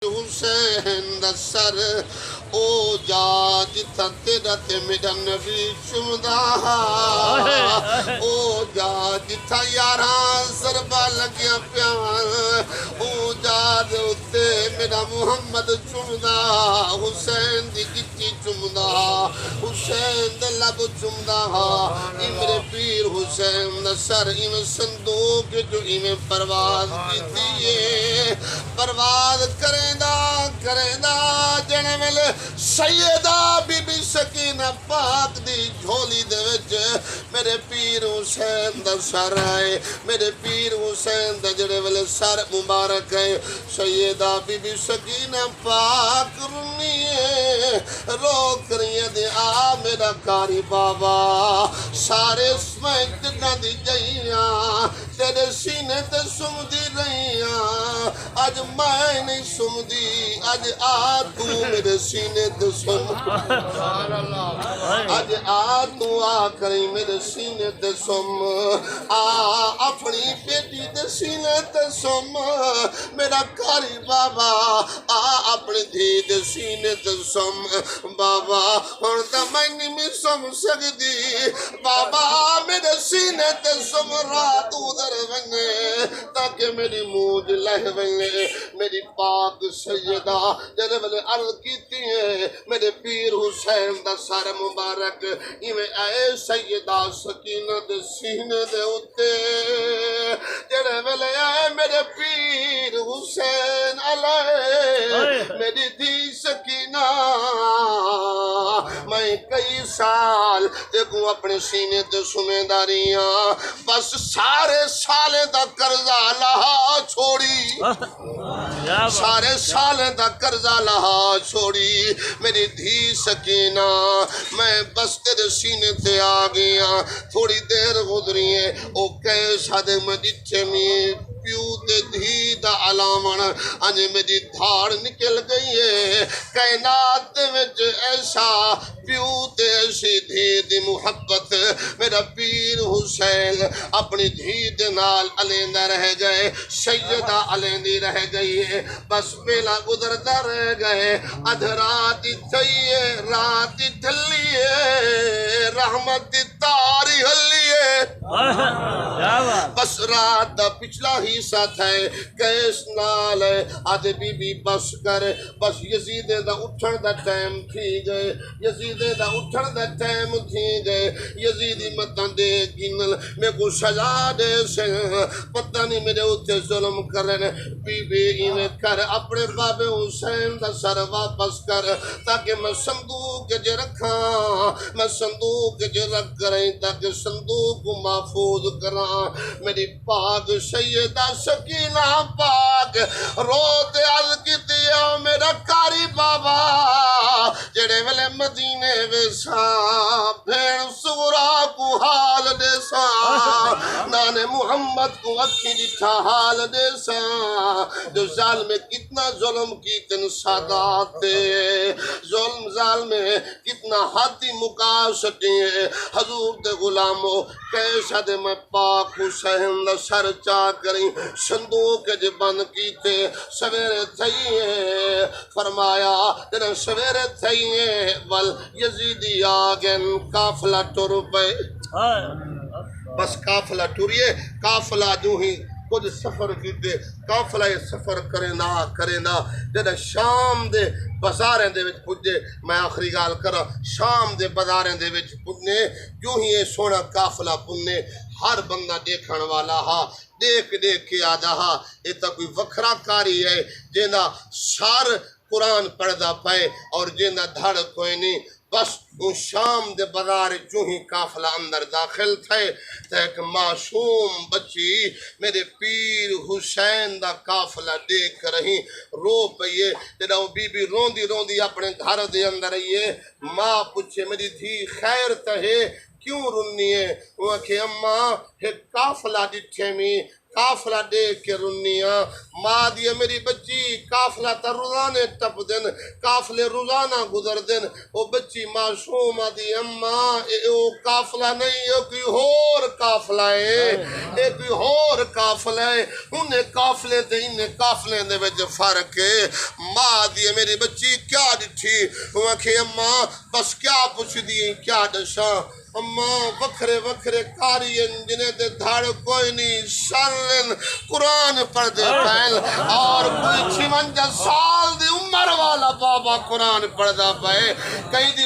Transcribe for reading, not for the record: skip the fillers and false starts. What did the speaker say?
حسین دا سر او جا جتھا تیرا تے میرا نبی چمدا او جا جتھا یاراں ضربہ لگیا پیار او جا دے اتے میرا محمد چمدا حسین دی گچی چمدا حسین دے لب چمدا میرے پیر حسین دا سر ایویں صندوق جو ایویں پرواز کی دیئے پرواز کریں دا جنے ویلے سیدہ بی بی سکینہ پاک دی جھولی دے وچ میرے پیر حسین دا سر آئے میرے پیر حسین دا جڑے ویلے سر مبارک ہے سیدہ بی بی سکینہ پاک رنیے رو کریے دے آ میرا کاری بابا سارے سمجھنا دی جائیاں تیرے سینے تے سم دی رہیاں آج میں نہیں سم دی آج آ تو میرے سینے تے سم آج آ تو آ کری میرے سینے تے سم آ اپنی بیٹی تے سینے تے سم میرا کاری بابا آ اپنی دھی تے سینے تے سم بابا اور تا میں نہیں سم سکتی بابا میرے سینے تے سم رات ادھر ونگے تاکہ میری موج لہ ونگے میری پاک سیدہ جلے والے عرض کیتی ہیں میرے پیر حسین دا سر مبارک ایویں اے سیدہ سکینہ دے سینے دے اتے جلے والے اے میرے پیر حسین علیہ میری دھی سکینہ میں کئی سال دیکھوں اپنے سینے تے سمیداریاں بس سارے سالیں دا قرضہ لہا چھوڑی سارے سالیں دا قرضہ لہا چھوڑی میری دھی سکینہ میں بس تیرے سینے تے آ گیا تھوڑی دیر گزری ہے او کیسا دے میں جتھے میں پیو تے دھی دا علامن انج میری دھاڑ نکل گئی ہے کائنات دے وچ ایسا پیو تے ایسی دھی دی محبت میرا پیر حسین اپنی دھی دے نال علیندہ رہ گئے سیدہ علیندی رہ گئی ہے بس بیلا گزرتا رہ گئے ادھ رات تھئیے رات ڈھلیے رحمت تاری ہلیے بس رات دا پچھلا حصہ تھے کیس نال آدھے بی بی بس کر بس یزید دا اٹھن دا ٹائم تھی گئے یزید دا اٹھن دا ٹائم تھی گئے یزیدی متن دے گنل میں کو سزا دے سے پتہ نہیں میرے اتے ظلم کرن بی بی انہیں کر اپنے باب حسین دا سر واپس کر تاکہ میں صندوق جو رکھاں میں صندوق جو رکھ کریں تاکہ صندوق کو محفوظ کراں میری پاک سیدہ سکینہ پاک روتے عرض کی دیا میرا کاری بابا جڑے ویلے مدینے ویسا بھیڑ سورا کو حال دے سا نانے محمد کو اکھی جٹھا حال دے سا جو ظالم کتنا ظلم کی تن سادات دے ظلم ظالم کتنا حدی مقاسٹی ہے حضور دے غلاموں کیسا دے میں پاک حسین دا سر چاہ کریں صندوق جو بند کی تھے سویرے تھئیے فرمایا تیرے سویرے تھئیے ول یزیدی آگن کافلہ ٹر پے بس کافلہ ٹریے کافلہ جو ہی خود سفر کیتے کافلہ سفر کرے نا جدہ شام دے بازاریں دے وچ پجے میں آخری گال کرا شام دے بازاریں دے وچ پجنے جو ہی یہ سونا کافلہ پجنے ہر بندہ دیکھن والا ہا دیکھ کے آدھا ہا یہ تا کوئی وکھرا کاری ہے جینا سار قرآن پڑھدا پائے اور جینا دھڑ کوئی نہیں بس وہ شام دے بازار جو ہی کافلہ اندر داخل تھے تو ایک معصوم بچی میرے پیر حسین دا کافلہ دیکھ رہی رو پئیے جدہ وہ بی بی روندی اپنے گھر دے اندر آئیے ماں پوچھے میری دھی خیر تہے کیوں رنی ہے وہ کہ اماں ایک کافلہ جٹھے میں قافلہ دیکھ کے رنیاں ماں دی میری بچی قافلہ تا روزانے ٹپ دن قافلے روزانہ گزر دن او بچی معصوم دی اماں او قافلہ نہیں او کوئی ہور قافلہ ہے اے کوئی ہور قافلہ ہے انہیں قافلے دے انہیں قافلے دے وچ فرق ہے ماں دی میری بچی کیا ڈٹھی وہ کہ اماں بس کیا پوچھ دی کیا دشاں اماں وکھرے وکھرے کاری جنہیں دے دھاڑ کوئی نہیں سالن قرآن پڑھ دے پہل اور کوئی 56 سال دی عمر والا بابا قرآن پڑھ دا پہے کہیں دی